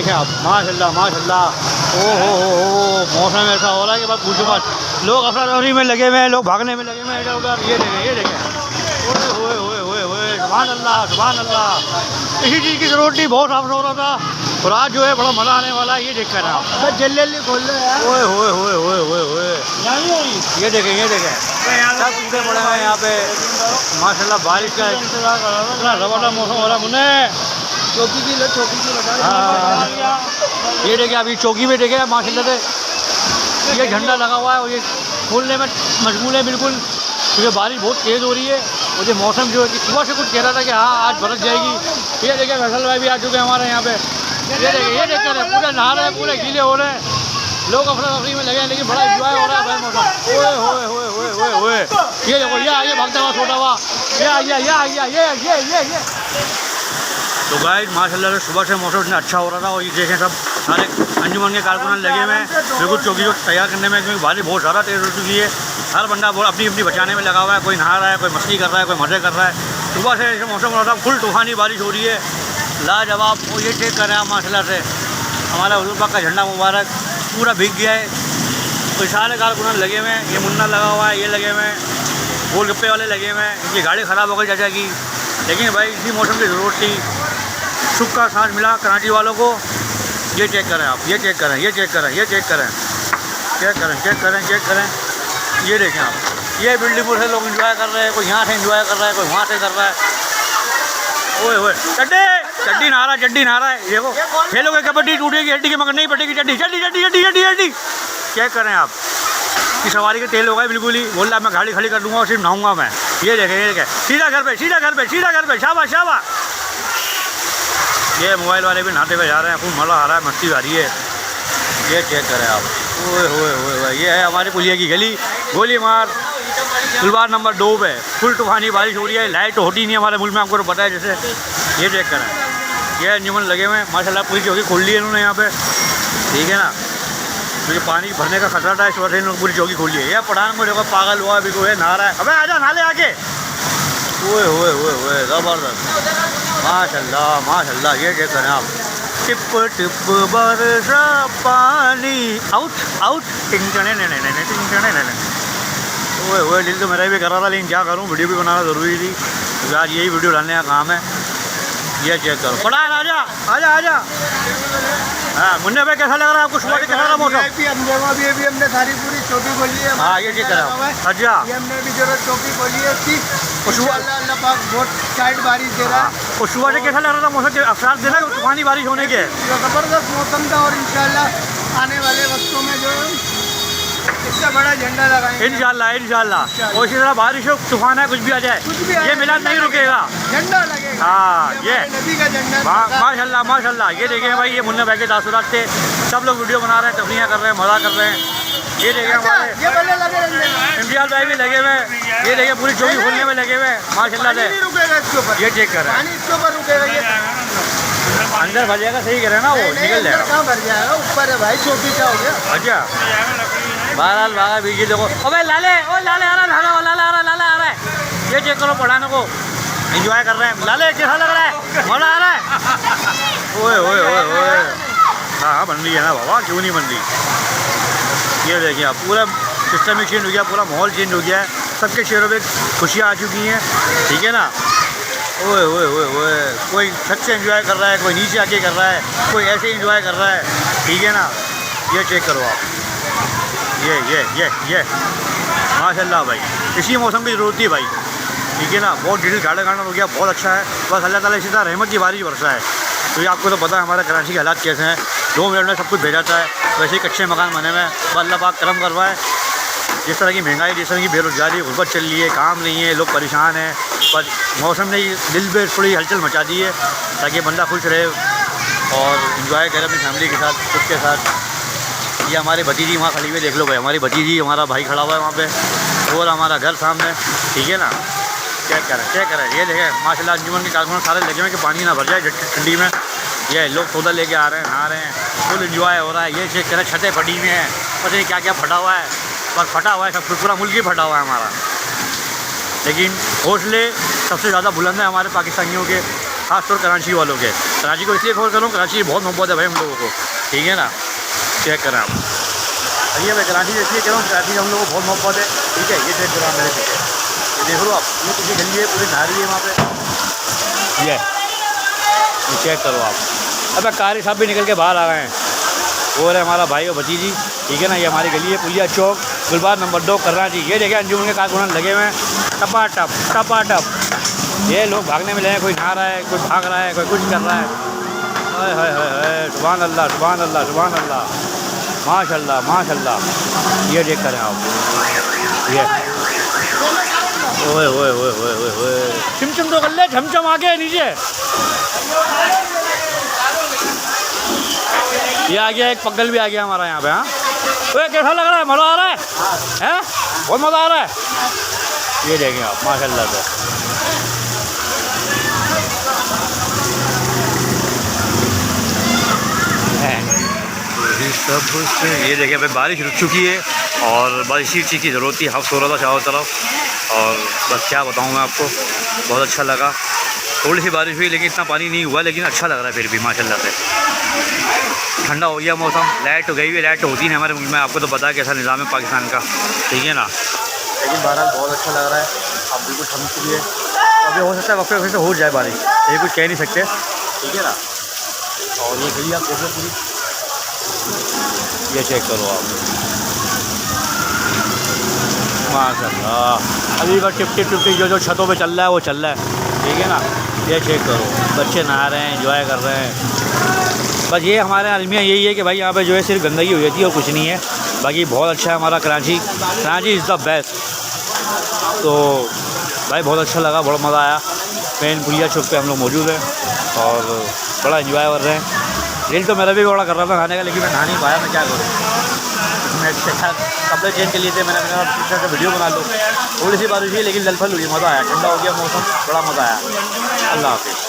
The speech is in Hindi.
देखें आप, माशाल्लाह माशाल्लाह। ओ हो, मौसम ऐसा हो रहा है कि बस पूछो मत। लोग अफरा तफरी में लगे हुए हैं, लोग भागने में लगे हुए हैं इधर उधर। ये देखें ओए होए होए होए होए, सुभान अल्लाह सुभान अल्लाह। इसी चीज़ की ज़रूरत थी, बहुत साफ हो रहा था और आज जो है बड़ा मज़ा आने वाला है। ये देख कर आप बस जल्दी खोल लो यार। ओए होए होए होए होए होए, ये देखें सब कीड़े पड़े हैं यहाँ पे माशाल्लाह। बारिश का इतना ज़बरदस्त मौसम हो रहा है। मुन्ने चौकी की लो, चौकी की बता। हाँ, ये देखे अभी चौकी में देखे माशाल्लाह से ये झंडा लगा हुआ है और ये खोलने में मशगूल है बिल्कुल, क्योंकि बारिश बहुत तेज़ हो रही है। और ये मौसम जो है कि सुबह से कुछ कह रहा था कि हाँ आज बरस जाएगी। ये देखे फैसल भाई भी आ चुके हैं हमारे यहाँ पे। ये देख कर पूरे नहा रहे हैं, पूरे गीले हो रहे हैं, लोग अफरा तफरी में लगे हैं, लेकिन बड़ा इंजॉय हो रहा है भाई मौसम। ओए होए होए होए होए होए, ये देखो ये आइए भागता हुआ छोटा हुआ, ये तो गाइस माशाल्लाह से सुबह से मौसम इतना अच्छा हो रहा था। और ये देखें सब सारे अंजुमन के कारकुनान लगे हुए हैं बिल्कुल चौकी को तैयार करने में, क्योंकि बारिश बहुत ज़्यादा तेज़ हो चुकी है। हर बंदा अपनी अपनी बचाने में लगा हुआ है, कोई नहा रहा है, कोई मस्ती कर रहा है, कोई मज़े कर रहा है। सुबह से ऐसे मौसम हो रहा था, फुल तूफ़ानी बारिश हो रही है लाजवाब। वो ये चेक कर रहे हैं आप माशाल्लाह से, हमारा हुजूर पाक का झंडा मुबारक पूरा भीग गया है। तो सारे कारकुनान लगे हुए हैं, ये मुन्ना लगा हुआ है, ये लगे हुए हैं, गोलगप्पे वाले लगे हुए हैं। इनकी गाड़ी ख़राब हो गई चाचा की, लेकिन भाई इसी मौसम की ज़रूरत थी। सुख का सांस मिला कराची वालों को। ये चेक करें आप, ये चेक करें, ये चेक करें, ये चेक करें, चेक करें, चेक करें, चेक करें। ये देखें आप, ये बिल्डिंगपुर से लोग एंजॉय कर रहे हैं, कोई यहाँ से एंजॉय कर रहा है, कोई वहाँ से कर रहा है। ओए ओए चड्डी नहा रहा है। देखो खेलोगे कबड्डी टूटेगी हड्डी की मगर नहीं पड़ेगी चड्डी चड्डी चड्डी चड्डी चड्डी चड्डी। चेक करें आप, कि सवारी का तेल होगा बिल्कुल ही। बोल रहा मैं गाड़ी खड़ी कर दूँगा और सिर्फ नहाऊंगा मैं। ये देखें सीधा घर पे, सीधा घर पे, सीधा घर पे, शाबाश शाबाश। ये मोबाइल वाले भी नहाते हुए जा रहे हैं, खूब मज़ा आ रहा है, मस्ती आ रही है। ये चेक करें आप, ओए होए होए, ये है हमारी पुलिया की गली गोली मार गुलबार नंबर 2 पे। फुल तूफानी बारिश हो रही है, लाइट तो होती नहीं हमारे मुल्क में, आपको तो पता है जैसे। ये चेक करें, ये अंजुमन लगे हुए हैं माशाल्लाह, पूरी चौकी खोल ली है इन्होंने यहाँ पे, ठीक है ना, क्योंकि पानी भरने का खतरा था, इस वजह से इन्होंने पूरी चौकी खोल ली है। यह पठान को देखो पागल हुआ अभी को है, नहा रहा है। अबे आजा नाले आके। ओए होए होए होए, ज़बरदस्त माशाल्लाह माशाल्लाह। ये चेक करें आप, टिप टिप बरसा पानी, आउट आउट टिंचने नहीं। ओए ओए, दिल तो मेरा भी कर रहा था, लेकिन क्या करूं, वीडियो भी बनाना ज़रूरी थी, तो आज यही वीडियो डालने का काम है। ये चेक करो, पढ़ा आजा आजा आजा। हाँ मुन्ने भाई कैसा लग रहा है आपको, सुबह से कैसा रहा मौसम? अभी हमने सारी पूरी चौकी खोली है। हाँ ये चेक करो। अच्छा, ये हमने भी जरूरत चौकी खोली है इसकी। अल्लाह पाक बहुत टाइट बारिश दे रहा है। और सुबह से कैसा लग रहा था मौसम के अफसार देना तूफानी बारिश होने के? ज़बरदस्त मौसम था और इंशाल्लाह आने वाले वक्तों में जो इससे बड़ा झंडा लगाएंगे इंशाल्लाह इंशाल्लाह। और इसी तरह बारिश हो, तूफान है, कुछ भी आ जाए, ये मिलाद नहीं रुकेगा, झंडा लगेगा। हाँ ये नबी का झंडा माशाल्लाह माशाल्लाह। ये देखें भाई, ये मुन्ना भाई के तासुरात थे, सब लोग वीडियो बना रहे हैं, तफरीह कर रहे हैं, मज़ा कर रहे हैं। ये देखें हमारे इम्तियाज़ भाई भी लगे हुए हैं, ये देखें पूरी चौकी खोलने में लगे हुए हैं माशाल्लाह से। ये चेक कर रहे हैं, इसके ऊपर रुकेगा, अंदर भर जाएगा, सही करें ना, वो निकल जाएगा। कहाँ भर जाएगा, ऊपर है भाई, चौकी का हो गया। अच्छा बहरहाल भागा बीजी देखो। अबे लाले, ओ लाले आ रहा है, लाला आ रहा है। ये चेक करो, पढ़ाने को एंजॉय कर रहे हैं। लाले कैसा लग रहा है, मज़ा आ रहा है? ओए ओए ओए ओए, हाँ बन रही है ना बाबा, क्यों नहीं बन रही। ये देखिए आप, पूरा सिस्टम ही चेंज हो गया, पूरा माहौल चेंज हो गया है, सबके चेहरों पे खुशियाँ आ चुकी हैं, ठीक है ना। ओए ओए ओए ओए, कोई छत से एंजॉय कर रहा है, कोई नीचे आके कर रहा है, कोई ऐसे एंजॉय कर रहा है, ठीक है ना। ये चेक करो आप, ये माशाल्लाह भाई, इसी मौसम की ज़रूरत थी भाई, ठीक है ना। बहुत डिटेल गार्डन हो गया, बहुत अच्छा है। बस अल्लाह ताला इसी तरह रहमत की बारिश बरसा है। तो ये आपको तो पता है हमारा कराची के हालात कैसे हैं, 2 मिनट में सब कुछ भेज जाता है, वैसे ही कच्चे मकान बने हुए हैं। बस अल्लाह पाक करम कर रहा है। जिस तरह की महंगाई, जिस तरह की बेरोज़गारी, गुर्बत चल रही है, काम नहीं है, लोग परेशान हैं, पर मौसम ने दिल में थोड़ी हलचल मचा दी है, ताकि बंदा खुश रहे और इन्जॉय करे अपनी फैमिली के साथ, खुद के साथ। ये हमारे भतीजी वहाँ खड़ी हुई, देख लो भाई, हमारी भतीजी, हमारा भाई खड़ा हुआ है वहाँ पे, और हमारा घर सामने, ठीक है ना। चेक करें, ये देखें माशाल्लाह, अंजुमन के कारकुनान सारे लगे हुए कि पानी ना भर जाए ठंडी में। ये लोग सौदा लेके आ रहे हैं, नहा रहे हैं, फुल इन्जॉय हो रहा है। ये चेक करें, छतें फटी हुई हैं, पता नहीं क्या क्या फटा हुआ है, पर फटा हुआ है सब, पूरा मुल्क ही फटा हुआ है हमारा। लेकिन हौसले सबसे ज़्यादा बुलंद है हमारे पाकिस्तानियों के, ख़ासतौर कराची वालों के। कराची को इसलिए कवर कर रहा हूँ, कराची बहुत मोहब्बत है भाई हम लोगों को, ठीक है ना। चेक करें आप, भैया मैं कराची से इसलिए कह रहा हूँ, कराची से हम लोगों को बहुत मोहब्बत है, ठीक है। ये चेक करो आप मेरे पीछे, ये देख लो आप, ये किसी गली है पूरी नारी है वहाँ पे, ये चेक करो आप। अब कारी साहब भी निकल के बाहर आ गए हैं, वो है हमारा भाई और भतीजी, ठीक है ना। ये हमारी गली है पुलिया चौक, गुलबाग नंबर 2 कराची। ये देखें अंजुमन के कारकुनान लगे हुए हैं टपाटप टपाटप। ये लोग भागने में लगे हैं, कोई नहा रहा है, कोई भाग रहा है, कोई कुछ कर रहा है। हाय हाय हाय, सुभान अल्लाह सुभान अल्लाह सुभान अल्लाह, माशाल्लाह माशाल्लाह। ये देख करें आप, ये ओए ओए ओए ओए ओए ओए, चिमचिम तो कर ले, झमझम आ गया नीचे। ये आ गया, एक पगल भी आ गया हमारा यहाँ पे। हाँ ओए कैसा लग रहा है, मज़ा आ रहा है हैं? बहुत मज़ा आ रहा है। ये देखें आप माशाल्लाह से। ये देखिए भाई बारिश रुक चुकी है और बारिश इसी चीज़ की ज़रूरत थी। हफ्स हो रहा था चारों तरफ और बस क्या बताऊँ मैं आपको, बहुत अच्छा लगा। थोड़ी सी बारिश हुई लेकिन इतना पानी नहीं हुआ, लेकिन अच्छा लग रहा है फिर भी माशाल्लाह से। ठंडा हो गया मौसम, लाइट तो गई हुई, लाइट तो होती नहीं हमारे मुल्क में, आपको तो पता है कैसा निज़ाम है पाकिस्तान का, ठीक है ना। लेकिन बहरहाल बहुत अच्छा लग रहा है, आप बिल्कुल थम चुकी है। अभी हो सकता है वक्त वक्त से हो जाए बारिश, ये कुछ कह नहीं सकते, ठीक है ना। और ये गली आप देख लो पूरी, ये चेक करो आप माशाल्लाह। अभी बस टिप टिप जो छतों पे चल रहा है वो चल रहा है, ठीक है ना। ये चेक करो, बच्चे नहा रहे हैं, एंजॉय कर रहे हैं। बस ये हमारे अलमिया यही है कि भाई यहाँ पे जो है सिर्फ गंदगी हो जाती है और कुछ नहीं है। बाकी बहुत अच्छा है हमारा Karachi, Karachi is the best. तो भाई बहुत अच्छा लगा, बड़ा मज़ा आया। मेन पुलिया चौक पे हम लोग मौजूद हैं और बड़ा एंजॉय कर रहे हैं। दिल तो मेरा भी बड़ा कर रहा था नहाने का, लेकिन मैं नहा नहीं पाया, मैं क्या करूँ। मैं कपड़े चेंज कर लिए थे, मैंने कहा वीडियो बना लो। थोड़ी सी बारिश हुई लेकिन ललफल हुई, मज़ा आया, ठंडा हो गया मौसम, बड़ा मज़ा आया। अल्लाह हाफ़िज़।